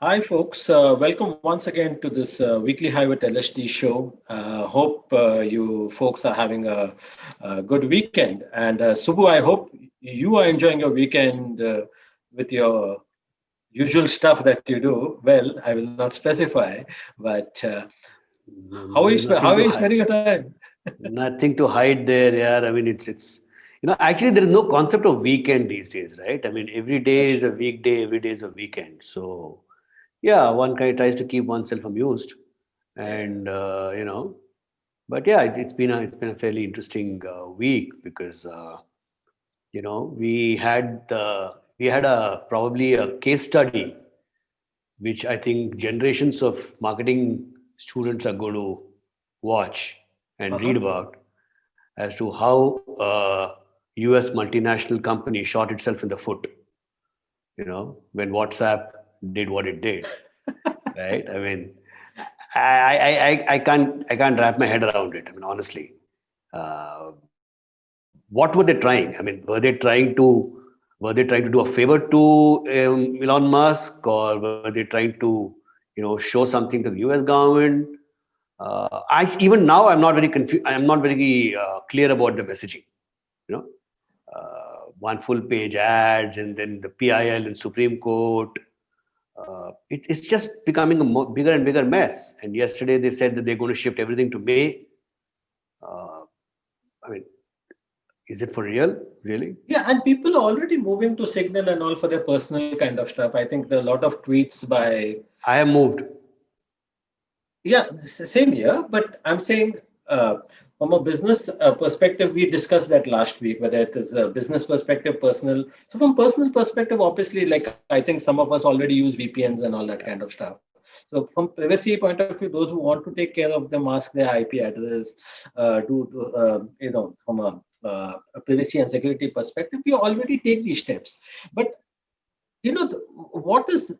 Hi, folks. Welcome once again to this weekly High with LSD show. Hope you folks are having a good weekend. And Subbu, I hope you are enjoying your weekend with your usual stuff that you do. Well, I will not specify, but how Nothing are to you hide. spending your time? Nothing to hide there. Yeah, I mean, actually, there is no concept of weekend these days, right? I mean, every day That's is a true. weekday, every day is a weekend. So, yeah, one kind of tries to keep oneself amused, Yeah. and but yeah, it's been a fairly interesting week because we had a probably a case study which I think generations of marketing students are going to watch and read Uh-huh. about as to how a US multinational company shot itself in the foot, when WhatsApp did what it did, right? I mean, I can't wrap my head around it. I mean, honestly, uh, what were they trying? I mean, were they trying to do a favor to Elon Musk, or were they trying to show something to the US government? Even now I'm not very confused. I'm not very clear about the messaging. You know, one full page ads and then the PIL in Supreme Court. It's just becoming a bigger and bigger mess. And yesterday they said that they're going to shift everything to May. Uh, I mean, is it for real? Really? Yeah, and people are already moving to Signal and all for their personal kind of stuff. I think there are a lot of tweets by. I am moved. Yeah, same here. But I'm saying from a business perspective, we discussed that last week, whether it is a business perspective, personal. So from personal perspective, obviously, like I think some of us already use VPNs and all that kind of stuff. So from privacy point of view, those who want to take care of them, mask their IP address, from a privacy and security perspective, we already take these steps. But what is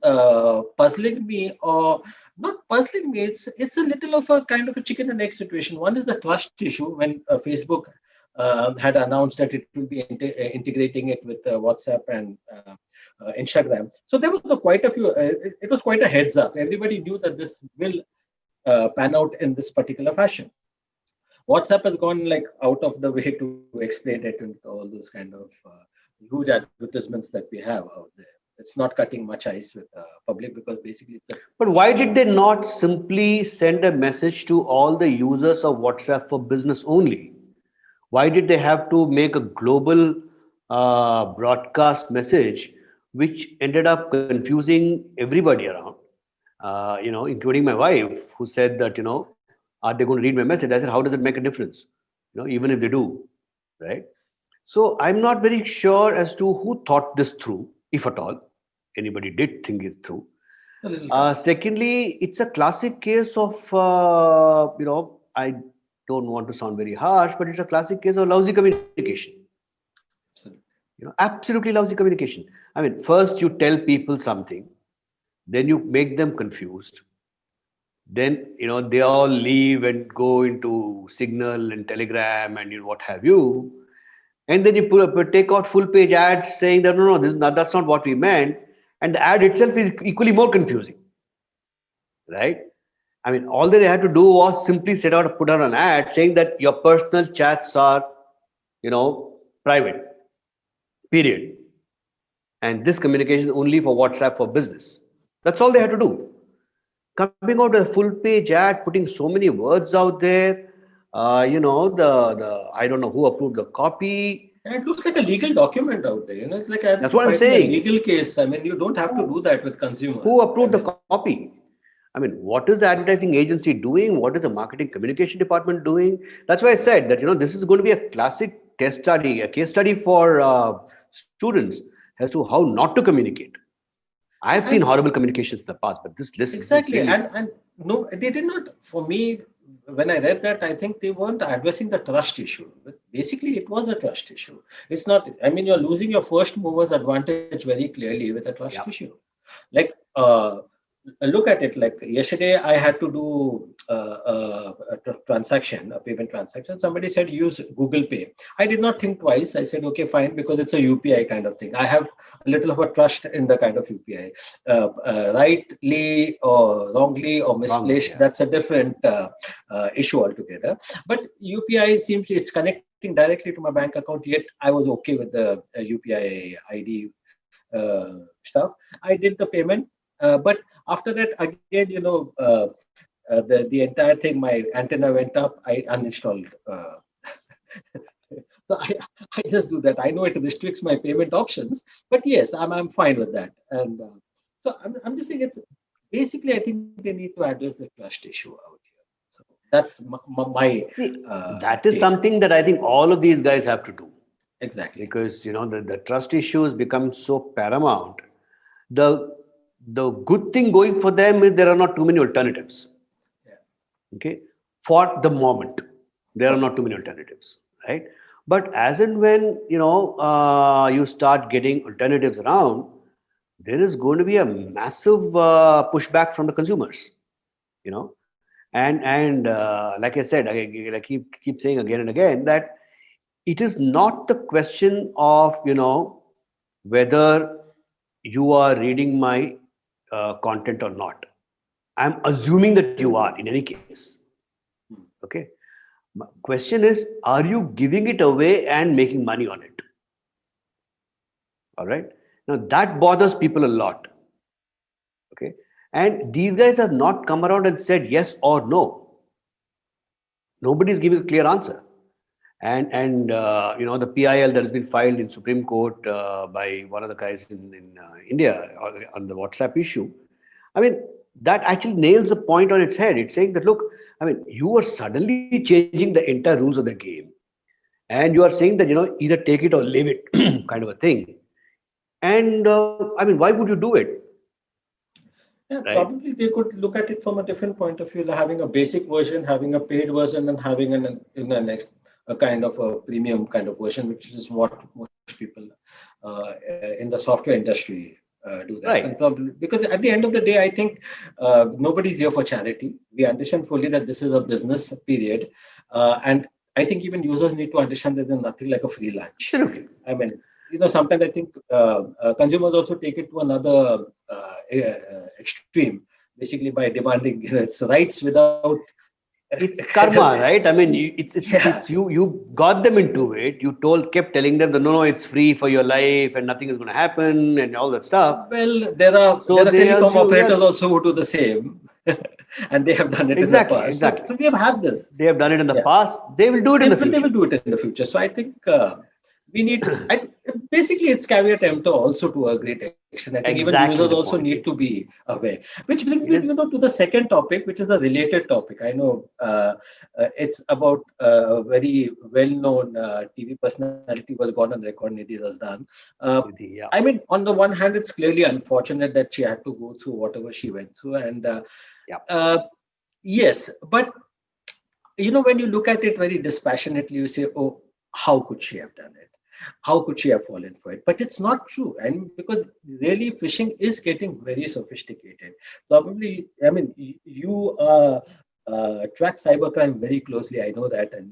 puzzling me, or not puzzling me, it's a little of a kind of a chicken and egg situation. One is the trust issue. When Facebook had announced that it will be integrating it with WhatsApp and Instagram, so there was quite a few, it was quite a heads up. Everybody knew that this will pan out in this particular fashion. WhatsApp has gone like out of the way to explain it and all those kind of huge advertisements that we have out there. It's not cutting much ice with public because basically it's a But trust why issue. did they not simply send a message to all the users of WhatsApp for business only? Why did they have to make a global broadcast message, which ended up confusing everybody around? Including my wife, who said that, are they going to read my message? I said, how does it make a difference? Even if they do, right? So I'm not very sure as to who thought this through, if at all anybody did think it through. A little complex. Secondly, it's a classic case of, I don't want to sound very harsh, but it's a classic case of lousy communication. Absolutely. Absolutely lousy communication. I mean, first you tell people something, then you make them confused, then they all leave and go into Signal and Telegram and what have you, and then you take out full page ads saying that no, this is not, that's not what we meant, and the ad itself is equally more confusing, right? I mean, all that they had to do was simply put out an ad saying that your personal chats are, private, period, and this communication is only for WhatsApp for business. That's all they had to do. Coming out with a full page ad, putting so many words out there, the I don't know who approved the copy. And it looks like a legal document out there. It's like as if That's you're what I'm fighting a saying. legal case. I mean, you don't have to do that with Who consumers. I approved the mean, copy? I mean, what is the advertising agency doing? What is the marketing communication department doing? That's why I said that this is going to be a classic test study, a case study for students as to how not to communicate. I have yeah, seen and horrible communications in the past, but this is exactly. really. And no, they did not. For me, when I read that, I think they weren't addressing the trust issue. But basically, it was a trust issue. It's not. I mean, you're losing your first mover's advantage very clearly with a trust Yeah. issue. Like, uh, look at it like yesterday I had to do a transaction, a payment transaction. Somebody said use Google Pay. I did not think twice. I said, okay, fine, because it's a UPI kind of thing. I have a little of a trust in the kind of UPI. Rightly or wrongly or Wrongly, misplaced, yeah. that's a different issue altogether. But UPI seems it's connecting directly to my bank account, yet I was okay with the UPI ID stuff. I did the payment, but after that, again, the entire thing, my antenna went up. I uninstalled. So I just do that. I know it restricts my payment options, but yes, I'm fine with that. And so I'm just saying it's basically I think they need to address the trust issue out here. So that's my See, that is take. something that I think all of these guys have to do, Exactly. because the trust issues become so paramount. The good thing going for them is there are not too many alternatives. Yeah. Okay, for the moment there are Okay. not too many alternatives, right? But as and when you start getting alternatives around, there is going to be a massive pushback from the consumers, you know and like I said, I keep saying again and again that it is not the question of whether you are reading my content or not. I'm assuming that you are in any case. Hmm. Okay. Question is, are you giving it away and making money on it? All right. Now that bothers people a lot. Okay. And these guys have not come around and said yes or no. Nobody's giving a clear answer. And the PIL that has been filed in Supreme Court by one of the guys in India on the WhatsApp issue, I mean, that actually nails the point on its head. It's saying that, look, I mean, you are suddenly changing the entire rules of the game, and you are saying that either take it or leave it, kind of a thing. And I mean, why would you do it, Yeah, right? probably they could look at it from a different point of view, like having a basic version, having a paid version, and having a kind of a premium kind of version, which is what most people in the software industry do that. And Right. probably because at the end of the day, I think nobody's here for charity. We understand fully that this is a business period, and I think even users need to understand that there's nothing like a free lunch. Absolutely. I mean, sometimes I think consumers also take it to another extreme, basically by demanding its rights without. It's karma, right? I mean, Yeah. it's you got them into it. You kept telling them that no, it's free for your life and nothing is going to happen and all that stuff. Well, there So are they telecom assume, yeah, operators also who do the same, and they have done it in the exactly, past. So, exactly. so we have had this. They have done it in the Yeah. past. They will do it in the They future. will do it in the future. So I think we need. Basically, it's caveat emptor also to a great extent. I think even users Exactly also the need point. to be aware. Which brings me, It is. to the second topic, which is a related topic. I know it's about a very well-known TV personality was gone on record, Nidhi Razdan. Uh, Yeah. I mean, on the one hand, it's clearly unfortunate that she had to go through whatever she went through, and Yeah. uh, yes, but when you look at it very dispassionately, you say, oh, how could she have done it? How could she have fallen for it? But it's not true. And because really fishing is getting very sophisticated. Probably, I mean, you track cybercrime very closely. I know that. And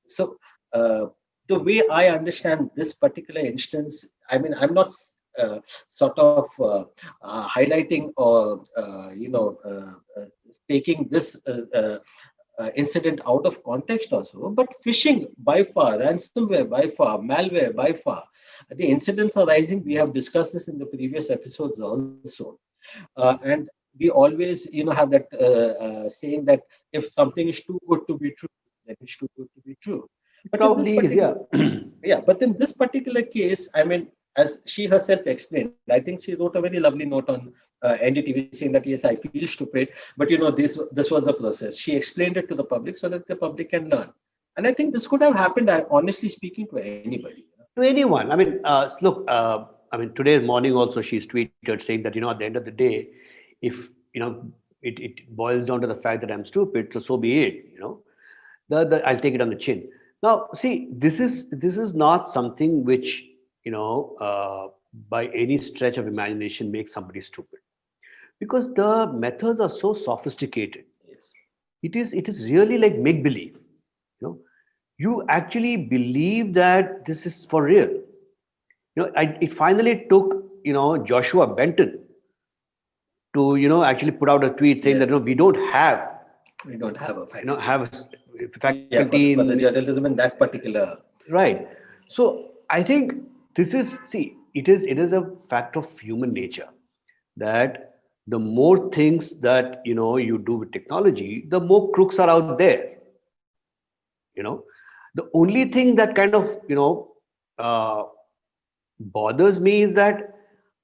so the way I understand this particular instance, I mean, I'm not sort of highlighting or, taking this incident out of context also, but phishing by far, ransomware by far, malware by far, the incidents are rising. We have discussed this in the previous episodes also, and we always, have that saying that if something is too good to be true, then it's too good to be true. But in this Probably is. particular Yeah. yeah, but in this particular case, I mean, as she herself explained, I think she wrote a very lovely note on NDTV saying that yes, I feel stupid, but this was the process. She explained it to the public so that the public can learn, and I think this could have happened, honestly speaking, to anybody. To anyone. I mean, look. I mean, today morning also she's tweeted saying that at the end of the day, if it boils down to the fact that I'm stupid, so be it. I'll take it on the chin. Now, see, this is not something which by any stretch of imagination makes somebody stupid. because the methods are so sophisticated. Yes. It is really like make believe. You actually believe that this is for real. It finally took Joshua Benton to actually put out a tweet saying Yeah. that we don't have We don't have a faculty. have a Yeah, faculty for the in. journalism in that particular. Right. So I think this is, see, it is a fact of human nature that the more things that you do with technology, the more crooks are out there. You know, the only thing that kind of uh, bothers me is that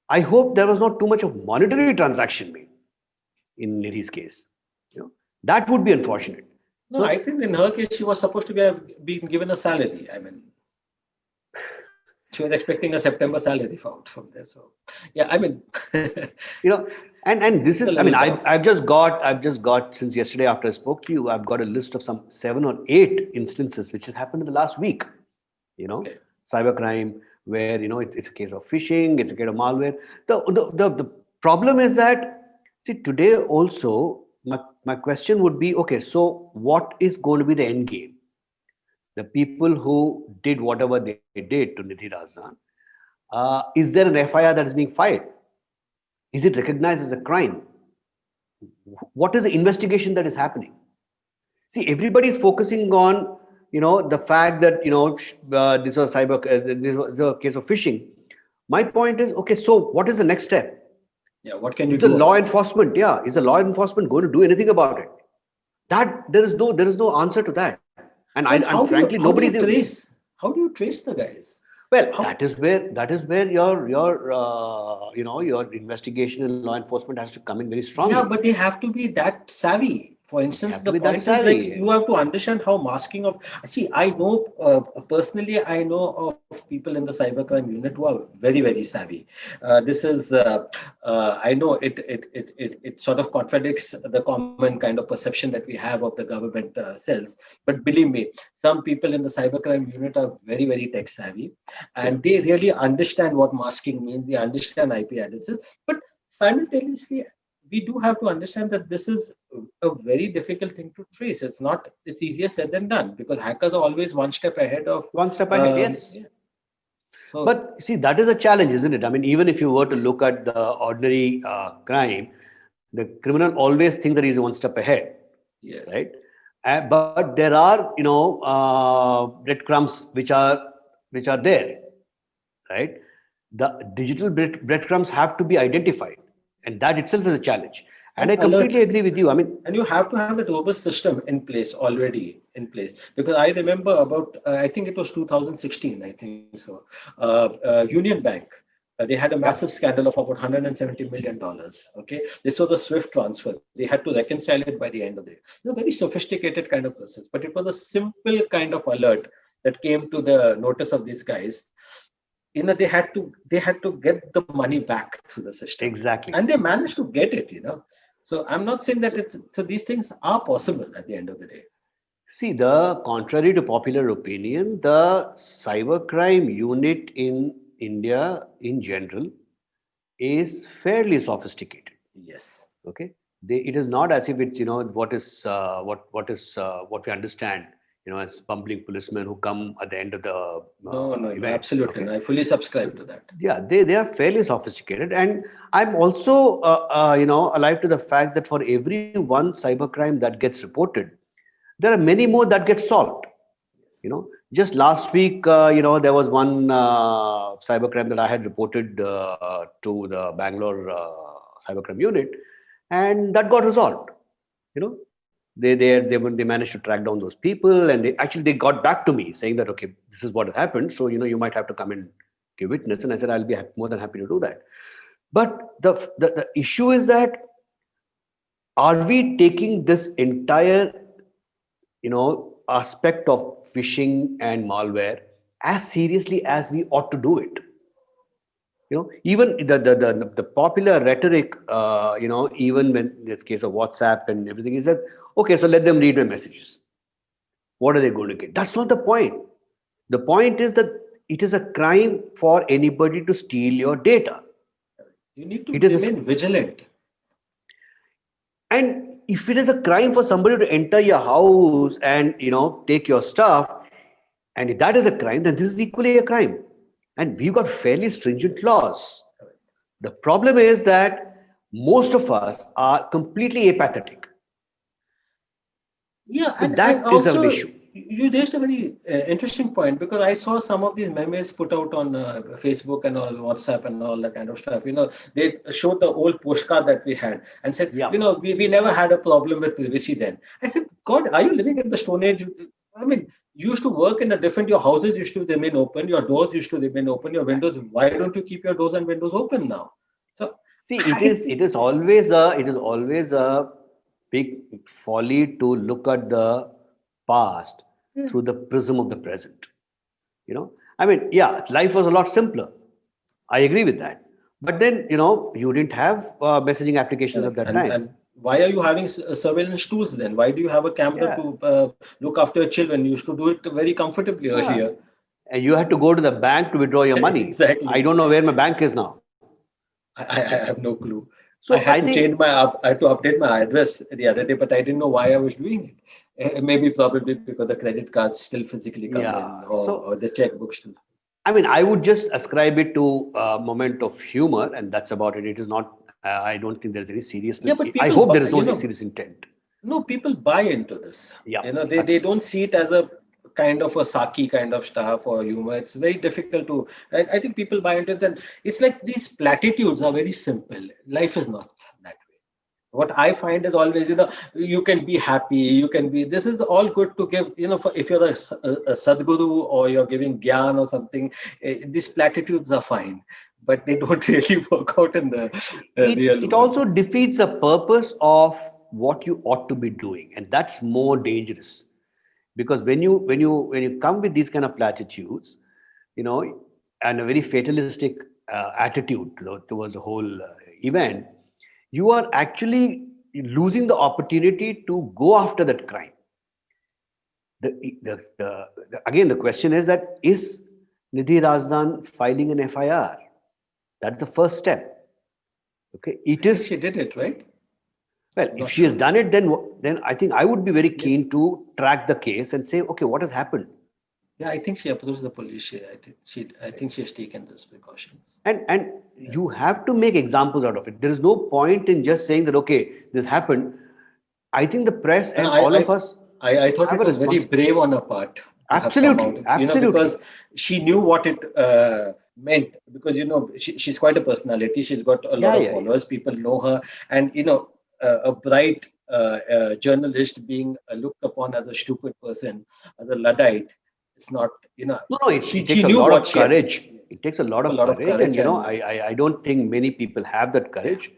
I hope there was not too much of monetary transaction made in Nidhi's case. That would be unfortunate. No, I So think in her case, she was supposed to have been given a salary. I mean, she was expecting a September salary from there. So, yeah, I mean, you know and this it's a is, I little mean, tough. I've just got since yesterday after I spoke to you, I've got a list of some 7 or 8 instances which has happened in the last week. you know Okay. Cybercrime, where it's a case of phishing, it's a case of malware. The problem is that, see, today also my question would be, okay, so what is going to be the end game? The people who did whatever they did to Nidhi Razan, is there an FIR that is being filed? Is it recognized as a crime? What is the investigation that is happening? See, everybody is focusing on the fact that this was this was a case of phishing. My point is, okay, so what is the next step? Yeah, what can you Is the do law about it? enforcement, yeah, is the law enforcement going to do anything about it? That there is no answer to that, and Well, frankly how do nobody. you trace? How do you trace the guys? Well, How? that is where your investigation and law enforcement has to come in very Yeah, strongly. but they have to be that savvy. For They instance, have to the be that point is like savvy. you have to understand how masking of. See, I know personally, I know of people in the cybercrime unit who are very, very savvy. I know it sort of contradicts the common kind of perception that we have of the government cells. But believe me, some people in the cybercrime unit are very, very tech savvy, and they really understand what masking means. They understand IP addresses, but simultaneously we do have to understand that this is a very difficult thing to trace. It's easier said than done because hackers are always one step ahead of. One step ahead, yes. Yeah. So, But see, that is a challenge, isn't it? I mean, even if you were to look at the ordinary crime, the criminal always thinks that he's one step ahead, yes. right? But there are, breadcrumbs which are there, right? The digital breadcrumbs have to be identified, and that itself is a challenge. And And I alert. completely agree with you. I mean, And you have to have that robust system in place already in place because I remember about I think it was 2016. I think so. Union Bank. They had a massive yep, scandal of about $170 million. Okay, this was a swift transfer. They had to reconcile it by the end of the year. It's a very sophisticated kind of process, but it was a simple kind of alert that came to the notice of these guys. They had to get the money back through the system, exactly. and they managed to get it. So I'm not saying that it's so these things are possible at the end of the day. See, the contrary to popular opinion, the cybercrime unit in India in general is fairly sophisticated. Yes. Okay, it is not as if it's what we understand as bumbling policemen who come at the end of the No, event. absolutely. Okay, And I fully so subscribe to that. yeah, they are fairly sophisticated, and I'm also alive to the fact that for every one cybercrime that gets reported, there are many more that get solved. Just last week, there was one cybercrime that I had reported to the Bangalore cybercrime unit, and that got resolved. You know, they managed to track down those people, and they got back to me saying that, okay, this is what has happened. So you might have to come and give witness, and I said I'll be more than happy to do that. But the issue is that, are we taking this entire aspect of phishing and malware as seriously as we ought to do it? Even the popular rhetoric, even when this case of WhatsApp and everything, is that, okay, so let them read my messages. What are they going to get? That's not the point. The point is that it is a crime for anybody to steal your data. You need to It is remain vigilant. And if it is a crime for somebody to enter your house and take your stuff, and if that is a crime, then this is equally a crime. And we've got fairly stringent laws. The problem is that most of us are completely apathetic. Yeah, So and I that is an also, issue. you raised a very interesting point, because I saw some of these memes put out on Facebook and all, WhatsApp and all that kind of stuff. They showed the old postcard that we had and said, Yeah. we never had a problem with privacy then. I said, God, are you living in the Stone Age? I mean, you used to work in a different, your houses used to remain open, your doors used to remain open, your windows. Why don't you keep your doors and windows open now? So See, it I is think, it is always a big folly to look at the past yeah, through the prism of the present. I mean, yeah, life was a lot simpler. I agree with that. But then, you didn't have messaging applications at correct. that And time. why are you having surveillance tools then? Why do you have a camera Yeah. to look after your children? You used to do it very comfortably Ah. earlier. And you had to go to the bank to withdraw your money. I Exactly. don't know where my bank is now. I have no clue. I So had I to change think, I had to update my address the other day, but I didn't know why I was doing it. Maybe probably because the credit cards still physically come in, yeah. or the checkbook still. I mean, I would just ascribe it to a moment of humor, and that's about it. It is not. I don't think there's any Yeah, seriousness. but I people, hope there is no serious intent. no, people buy into this. Yeah, They absolutely. don't see it as a kind of a saki kind of stuff or humor. It's very difficult to. I think people buy into it, and it's like these platitudes are very simple. Life is not that way. What I find is always, you can be happy, you can be. This is all good to give. If you're a sadguru or you're giving gyan or something, these platitudes are fine, but they don't really work out in the real It world. also defeats the purpose of what you ought to be doing, and that's more dangerous. Because when you come with these kind of platitudes, you know, and a very fatalistic attitude towards the whole event, you are actually losing the opportunity to go after that crime. Again, the question is that is Nidhi Razdan filing an FIR? That's the first step. Okay, it I think she is. did it, right? Well, I'm if not she has sure. done it, then I think I would be very Yes. keen to track the case and say, okay, what has happened? Yeah, I think she approached the police. I think she has taken those precautions. And Yeah. you have to make examples out of it. There is no point in just saying that, okay, this happened. I think the press And and all of us I thought have it a was very responsibility. brave on her part to have come out, Absolutely, absolutely. because she knew what it meant. Because she's quite a personality. She's got a lot Yeah, of yeah, yeah. followers. People know her, and a bright journalist being looked upon as a stupid person, as a luddite. It's not. No, no, She it takes she a knew lot what of she had. courage. Yes, It takes a lot took a of lot of courage, and courage, and I don't think many people have that yeah, courage.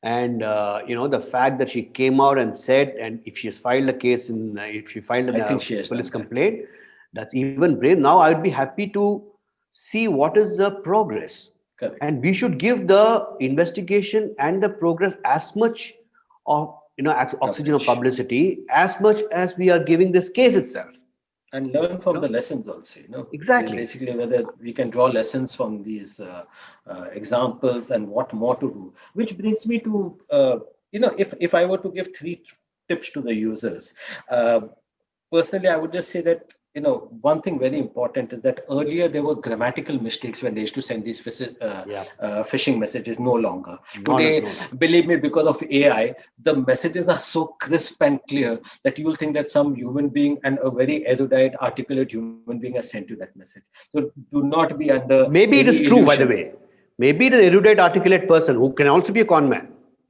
And the fact that she came out and said, and if she has filed a case if she filed I a think she has police done that. complaint, that's even brave. Now I would be happy to see what is the progress, Correct. and we should give the investigation and the progress as much of oxygen of Coverage. publicity as much as we are giving this case itself. And learn You from know the lessons also. exactly. Basically, whether we can draw lessons from these examples and what more to do. Which brings me to, if I were to give three tips to the users, uh, personally, I would just say that, one thing very important is that earlier there were grammatical mistakes when they used to send these Yeah. phishing messages. No longer. Not Today, no no. believe me, because of AI, the messages are so crisp and clear that you'll think that some human being and a very erudite, articulate human being has sent you that message. So do not be under Maybe it any is true, by the illusion. way. Maybe the erudite, articulate person who can also be a con man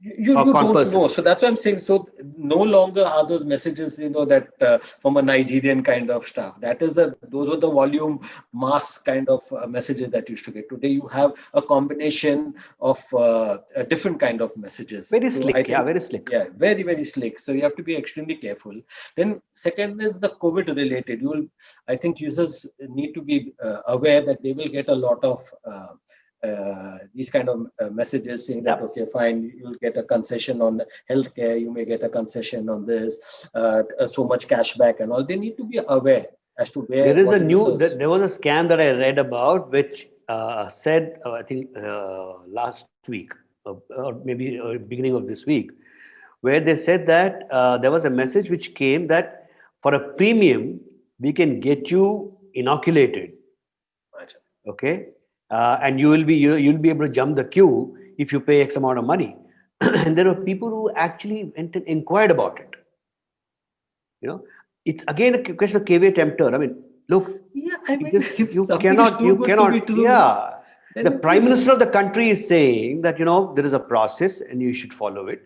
or You con don't person. know, so that's what I'm saying. So no longer are those messages, that from a Nigerian kind of stuff. Those were the volume mass kind of messages that used to get. Today you have a combination of a different kind of messages. Very So I slick. Yeah, think, very slick. yeah, very very slick. So you have to be extremely careful. Then second is the COVID related. I think users need to be aware that they will get a lot of these kind of messages saying that, Yep. okay, fine, you'll get a concession on healthcare, you may get a concession on this, so much cashback and all. They need to be aware as to There is a what is the new. source. There was a scam that I read about, which said, I think last week, or maybe beginning of this week, where they said that there was a message which came that for a premium, we can get you inoculated, Imagine. okay? And you'll be able to jump the queue if you pay X amount of money. And there were people who actually went and inquired about it. You know, it's again a question of caveat tempter. I mean, look, Yeah, I it mean, is if something is too you good to be cannot, true, yeah. then The it prime is. minister of the country is saying that, there is a process and you should follow it.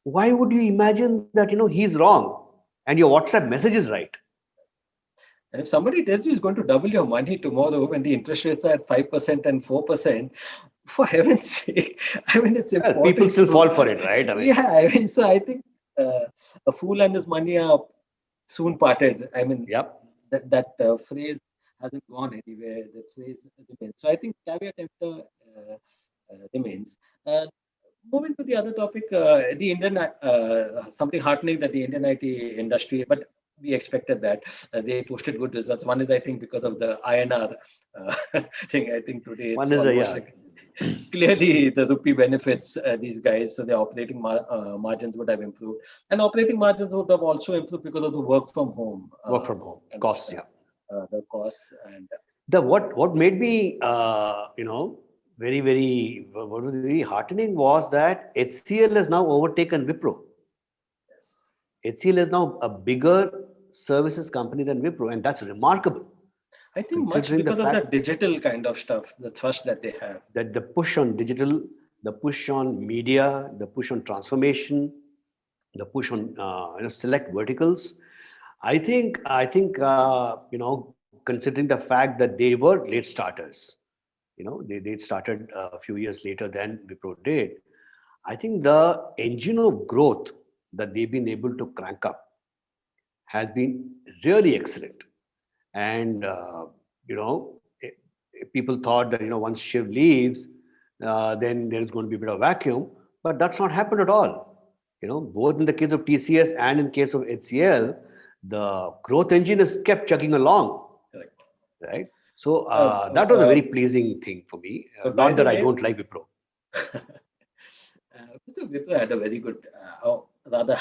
Why would you imagine that, he's wrong and your WhatsApp message is right? And if somebody tells you he's going to double your money tomorrow when the interest rates are at 5% and 4%, for heaven's sake, I mean, it's Well, people important still to. fall for it, right? I mean, Yeah, I mean, so I think a fool and his money are soon parted. I mean, yep. that phrase hasn't gone anywhere. The phrase remains. So I think caveat emptor remains. Moving to the other topic, the Indian something heartening that the Indian IT industry, but we expected that they posted good results. One is, I think, because of the INR thing. I think today One it's is a, almost yeah. like clearly the rupee benefits these guys, so their operating margins would have improved, and operating margins would have also improved because of the work from home Work from home kind of costs, stuff, yeah. the costs and The what made me very very what was very heartening was that HCL has now overtaken Wipro. yes. HCL is now a bigger services company than Wipro, and that's remarkable I think much considering the because of fact that digital kind of stuff, the thrust that they have. that the push on digital, the push on media, the push on transformation, the push on select verticals. I think considering the fact that they were late starters, they started a few years later than Wipro did. I think the engine of growth that they've been able to crank up has been really excellent. And people thought that once Shiv leaves, then there is going to be a bit of vacuum, but that's not happened at all. Both in the case of TCS and in case of HCL, the growth engine has kept chugging along, Correct. right? So Uh, that was a uh, very pleasing thing for me. by Not the that I way, don't like Wipro. Wipro had a very good, or rather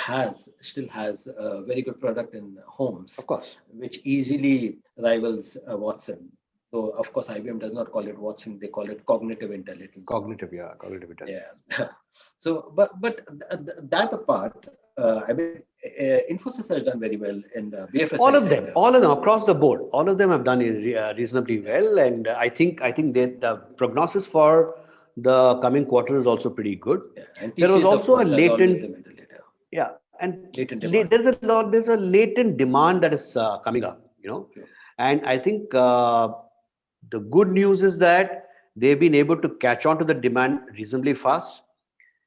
still has a very good product in homes, Of course, which easily rivals Watson. So, of course, IBM does not call it Watson; they call it cognitive intelligence cognitive, nowadays. yeah, cognitive intelligence. Yeah. So, that apart, I mean, Infosys has done very well in the BFSI sector. All of them across the board, all of them have done reasonably well, and I think that the prognosis for the coming quarter is also pretty good. Yeah. And There was TCS, of also a course, has always latent, remained a leader. yeah, and Latent demand. there's a latent demand that is coming up, Sure. and I think the good news is that they've been able to catch on to the demand reasonably fast,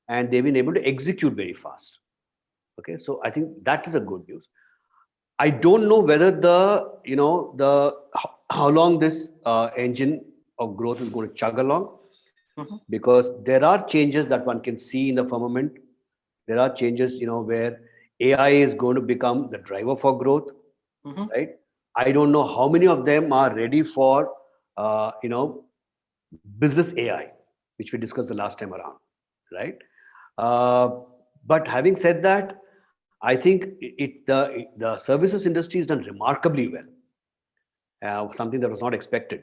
and they've been able to execute very fast. Okay, so I think that is a good news. I don't know whether how long this engine of growth is going to chug along, Mhm. because there are changes that one can see in the firmament. There are changes, where AI is going to become the driver for growth, Mhm. right? I don't know how many of them are ready for, business AI, which we discussed the last time around, right? Uh, but having said that, I think the services industry has done remarkably well, something that was not expected,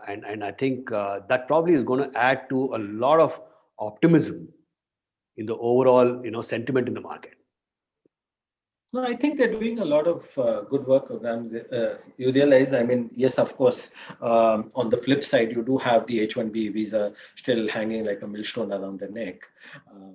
and I think that probably is going to add to a lot of optimism in the overall sentiment in the market. No, I think they're doing a lot of good work. You realize, I mean, yes, of course, on the flip side, you do have the H-1B visa still hanging like a millstone around the neck. Uh,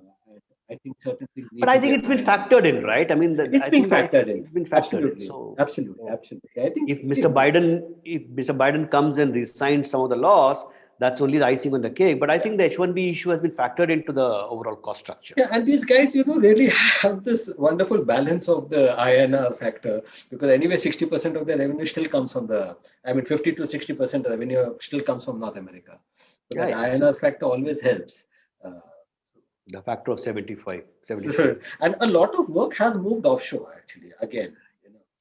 I think certain things But need I to think get it's been ironed out. factored in, right? I mean, It's being I factored think in. it's been factored in. Absolutely. So, Absolutely. Absolutely. I think, if see, Mr. Biden comes and resigns some of the laws, that's only the icing on the cake. But I yeah. think the H-1B issue has been factored into the overall cost structure. Yeah, and these guys, really have this wonderful balance of the INR factor because anyway, 60% of their revenue still comes from 50 to 60% revenue still comes from North America. So Yeah, that yeah, INR absolutely. factor always helps. Uh, The factor of 75, 76. and a lot of work has moved offshore actually. Again,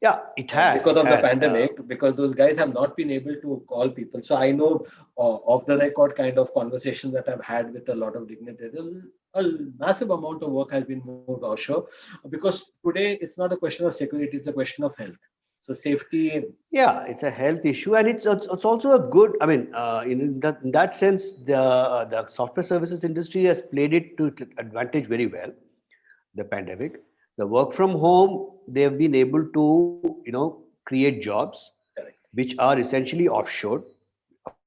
Yeah, it has. because It of the has. pandemic, because those guys have not been able to call people. So I know off the record kind of conversations that I've had with a lot of dignitaries, a massive amount of work has been moved offshore because today it's not a question of security, it's a question of health. So safety, Yeah, it's a health issue, and it's also a good. I mean, in that sense, the software services industry has played it to advantage very well. The pandemic, the work from home, they have been able to create jobs correct. which are essentially offshore,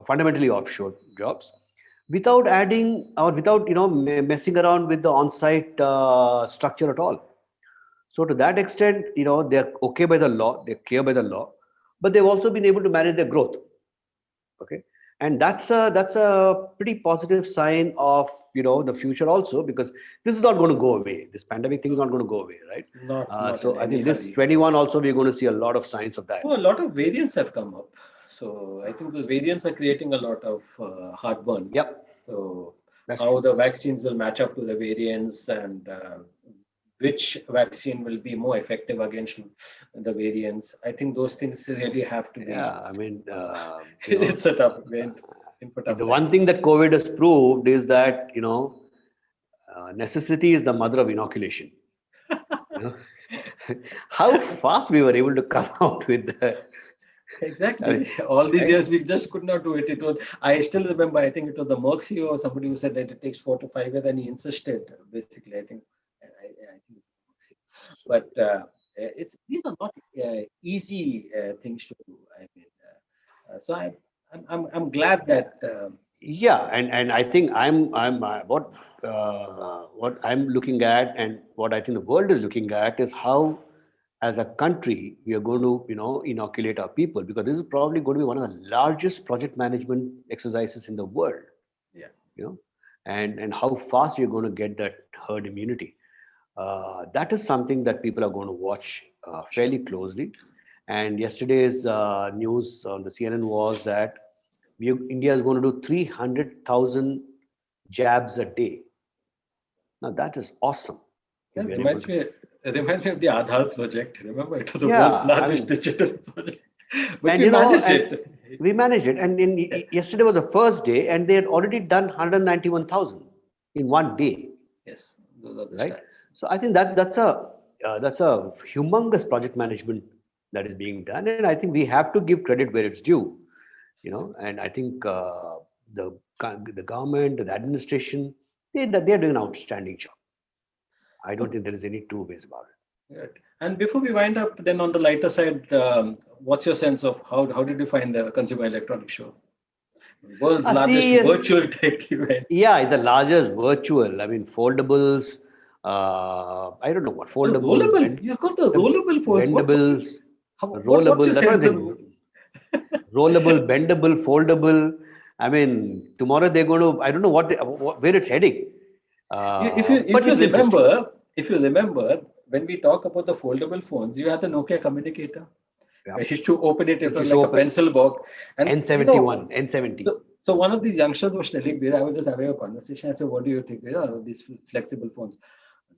fundamentally offshore jobs, without adding or without messing around with the on-site structure at all. So to that extent, they're okay by the law, they're clear by the law, but they've also been able to manage their growth. Okay, and that's a pretty positive sign of the future also, because this is not going to go away. This pandemic thing is not going to go away, right? Not in So I any think this hurry. 21 also we're going to see a lot of signs of that. Oh, a lot of variants have come up. So I think those variants are creating a lot of heartburn. Yep, So that's how true. the vaccines will match up to the variants and which vaccine will be more effective against the variants. I think those things really have to be. Yeah, I mean, It's a tough, in for tough the one times. thing that COVID has proved is that necessity is the mother of inoculation. You know, how fast we were able to come out with the, I mean, Exactly. All these right? years, we just could not do it. It was. I still remember. I think it was the Merck CEO or somebody who said that it takes 4 to 5 years, and he insisted. Basically, I think. I think. But it's these are not easy things to do. I mean, so I'm glad that. Yeah, and I think what I'm looking at, and what I think the world is looking at, is how, as a country, we are going to inoculate our people, because this is probably going to be one of the largest project management exercises in the world. Yeah. You know, and how fast you're going to get that herd immunity. That is something that people are going to watch Sure. fairly closely. And yesterday's news on the CNN was that India is going to do 300,000 jabs a day. Now that is awesome. Yeah, If we are able to, it reminds me of the Aadhaar project. Remember, it was the world's yeah, I largest mean, digital project, but and we managed and it. we managed it. And yesterday was the first day, and they had already done 191,000 in one day, Yes, those are the right? stats. So I think that's a humongous project management that is being done, and I think we have to give credit where it's due. And I think the government, the administration, they're doing an outstanding job. I don't So, think there is any two ways about it. good. And before we wind up, then on the lighter side, what's your sense of how did you find the Consumer Electronics Show? World's largest CES, virtual tech event. yeah, it's the largest virtual. I mean, foldables. I don't know what The foldables, rollable, you got the rollable phones. vendables, What's rollable. your That's what I'm sense of? saying. Rollable, bendable, foldable. I mean, tomorrow they're going to. I don't know where it's heading. If you But it's interesting. if you remember, when we talk about the foldable phones, you had the Nokia communicator. Yeah, I used to open it, it which was is like a open. pencil box. And N71, N70. so one of these youngsters was telling me, I was just having a conversation. I said, what do you think? These flexible phones.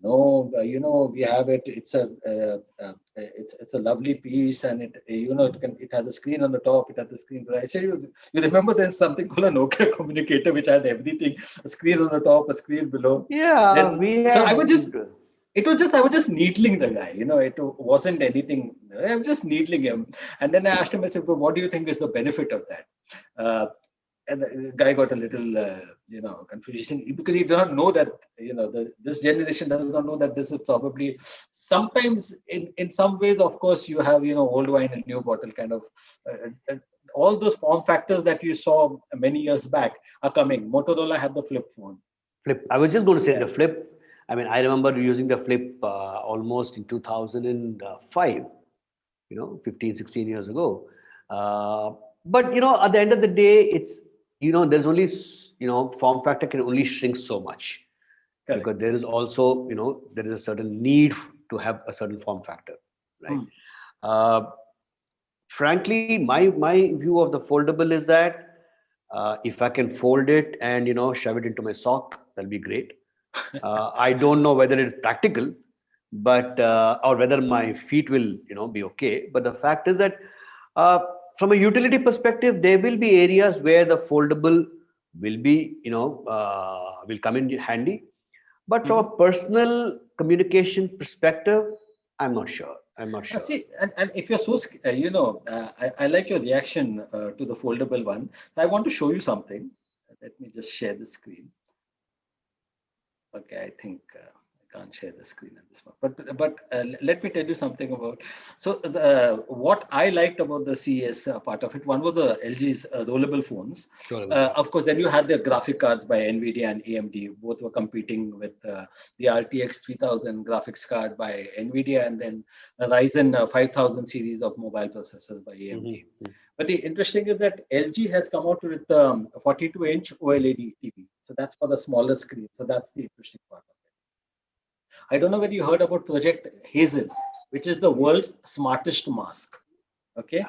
No, we have it. It's a lovely piece, and it has a screen on the top. It has a screen. I said, you remember there's something called a Nokia communicator which had everything, a screen on the top, a screen below. Yeah, Then we so had. I was just needling the guy. It wasn't anything. I was just needling him, and then I asked him. I said, "Well, what do you think is the benefit of that?" Uh, and the guy got a little confused because he did not know that this generation does not know that this is probably sometimes in some ways, of course, you have old wine and new bottle kind of all those form factors that you saw many years back are coming. Motorola had the flip phone. Flip. I was just going to say Yeah. the flip. I mean, I remember using the flip almost in 2005, 15, 16 years ago. But, at the end of the day, there's only, form factor can only shrink so much, Correct. because there is also, there is a certain need to have a certain form factor, right? Hmm. Uh, Frankly, my view of the foldable is that if I can fold it and shove it into my sock, that'll be great. I don't know whether it's practical, but or whether my feet will, be okay. But the fact is that uh, from a utility perspective, there will be areas where the foldable will be, will come in handy. But from Mhm. a personal communication perspective, I'm not sure. I'm not sure. See, and if you're so, I like your reaction to the foldable one. I want to show you something. Let me just share the screen. Okay, I think I can't share the screen at this point. But let me tell you something about. So what I liked about the CES part of it, one was the LG's rollable phones. Sure. Of course, then you had the graphic cards by NVIDIA and AMD. Both were competing with the RTX 3000 graphics card by NVIDIA, and then a Ryzen 5000 series of mobile processors by AMD. Mm-hmm. But the interesting is that LG has come out with a 42-inch OLED TV. So that's for the smaller screen. So that's the interesting part of it. I don't know whether you heard about Project Hazel, which is the world's smartest mask. Okay.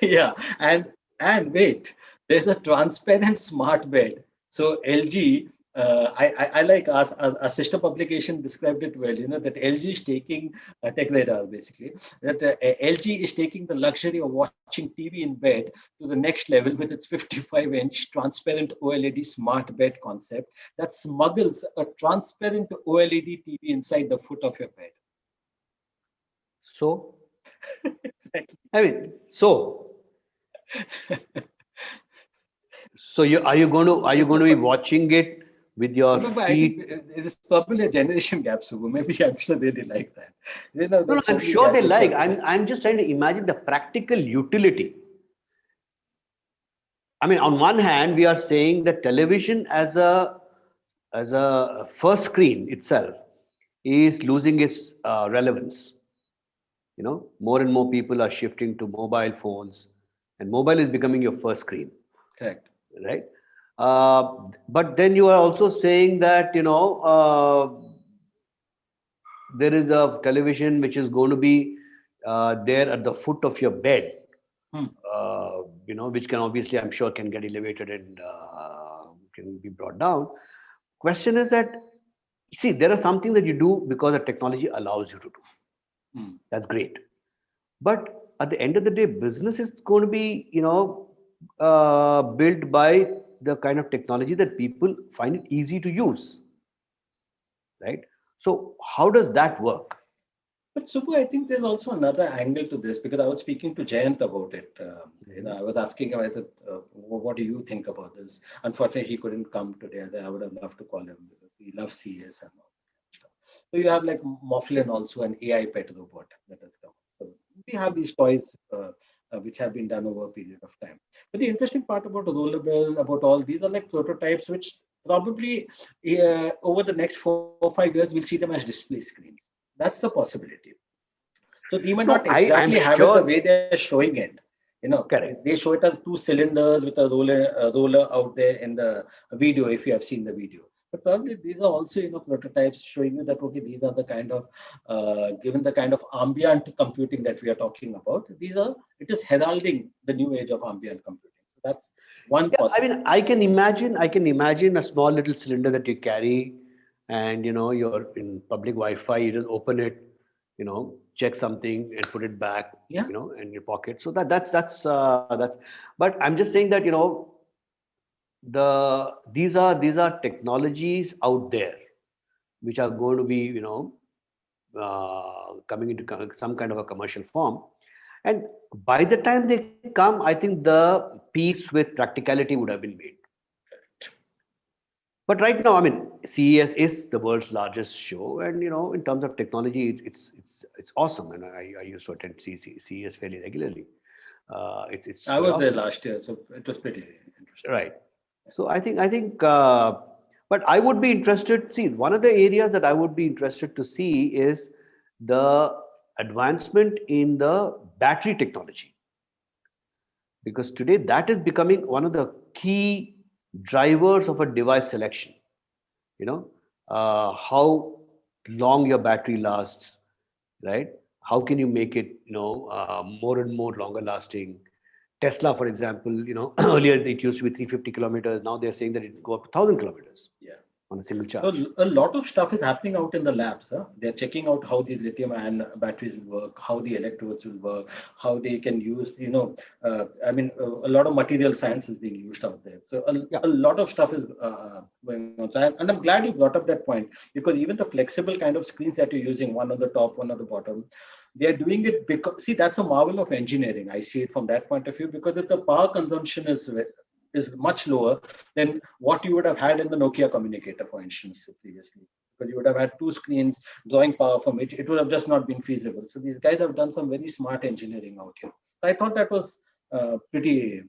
Yeah. And wait, there's a transparent smart bed. So LG, I like our sister publication described it well. That LG is taking Tech Radar basically. That LG is taking the luxury of watching TV in bed to the next level with its 55-inch transparent OLED smart bed concept that smuggles a transparent OLED TV inside the foot of your bed. So, Exactly. I mean, so are you going to be watching it with your But I think feet? it is probably a generation gap, Subbu. Maybe I'm sure they did like that. No, no, There's so I'm many sure they gadgets like. out there. I'm just trying to imagine the practical utility. I mean, on one hand, we are saying that television as a first screen itself is losing its relevance. More and more people are shifting to mobile phones, and mobile is becoming your first screen, Correct. right? But then you are also saying that there is a television which is going to be there at the foot of your bed, Hmm. which can obviously, I'm sure, can get elevated and can be brought down. Question is that, see, there are something that you do because the technology allows you to do. Hmm. That's great. But at the end of the day, business is going to be, built by the kind of technology that people find it easy to use, right? So how does that work? But Subbu, I think there's also another angle to this because I was speaking to Jayant about it. Mhm. I was asking him, I said, what do you think about this? Unfortunately, he couldn't come today. I would have loved to call him because he loves CS and all that stuff. So you have like Moflin also, an AI pet robot that has come. So we have these toys which have been done over a period of time. But the interesting part about Rollable, about all these are like prototypes which probably over the next 4 or 5 years we'll see them as display screens. That's a possibility. So they may not No, I'm exactly have it the way sure. they're showing it. Correct. They show it as two cylinders with a roller out there in the video, if you have seen the video. But probably these are also, prototypes showing you that, okay, these are the kind of, given the kind of ambient computing that we are talking about, it is heralding the new age of ambient computing. That's one Yeah, I mean, possibility. I can imagine a small little cylinder that you carry, and you're in public Wi-Fi. You just open it, check something and put it back, Yeah. in your pocket. So that's. But I'm just saying that these are technologies out there which are going to be coming into some kind of a commercial form, and by the time they come, I think the peace with practicality would have been made. But right now, I mean, CES is the world's largest show, and in terms of technology, it's awesome, and I used to attend CES fairly regularly. It's I quite was there awesome, last year, so it was pretty interesting. right? So I think, but I would be interested. See, one of the areas that I would be interested to see is the advancement in the battery technology, because today that is becoming one of the key drivers of a device selection. How long your battery lasts, right? How can you make it more and more longer lasting? Tesla, for example, earlier it used to be 350 kilometers. Now they're saying that it go up to 1,000 kilometers. Yeah. on a single So charge. a lot of stuff is happening out in the labs. Huh? They're checking out how these lithium-ion batteries will work, how the electrodes will work, how they can use. A lot of material science is being used out there. So Yeah, a lot of stuff is going on. So and I'm glad you brought up that point, because even the flexible kind of screens that you're using, one on the top, one on the bottom, they are doing it because, see, that's a marvel of engineering. I see it from that point of view, because if the power consumption is much lower than what you would have had in the Nokia communicator, for instance, previously. Because you would have had two screens drawing power from it would have just not been feasible. So these guys have done some very smart engineering out here. I thought that was pretty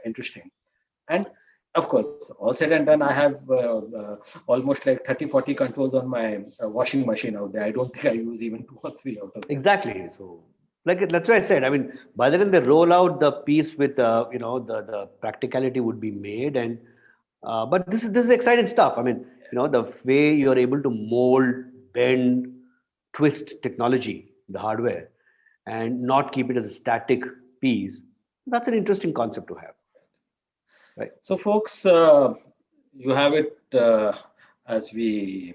interesting. And of course, all said and done, I have almost like 30, 40 controls on my washing machine out there. I don't think I use even two or three out of them. exactly. So, like that's why I said. I mean, by the time they roll out the piece with the practicality would be made, and but this is exciting stuff. I mean, the way you're able to mold, bend, twist technology, the hardware, and not keep it as a static piece. That's an interesting concept to have, right? So, folks, you have it as we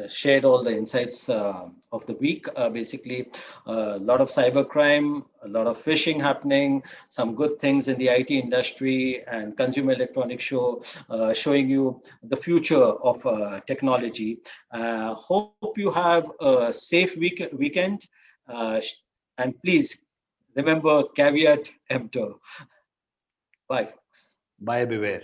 shared all the insights of the week. Basically, a lot of cybercrime, a lot of phishing happening, some good things in the IT industry, and Consumer Electronics Show showing you the future of technology. Hope you have a safe weekend. And please remember, caveat emptor. Bye, folks. Buyer beware.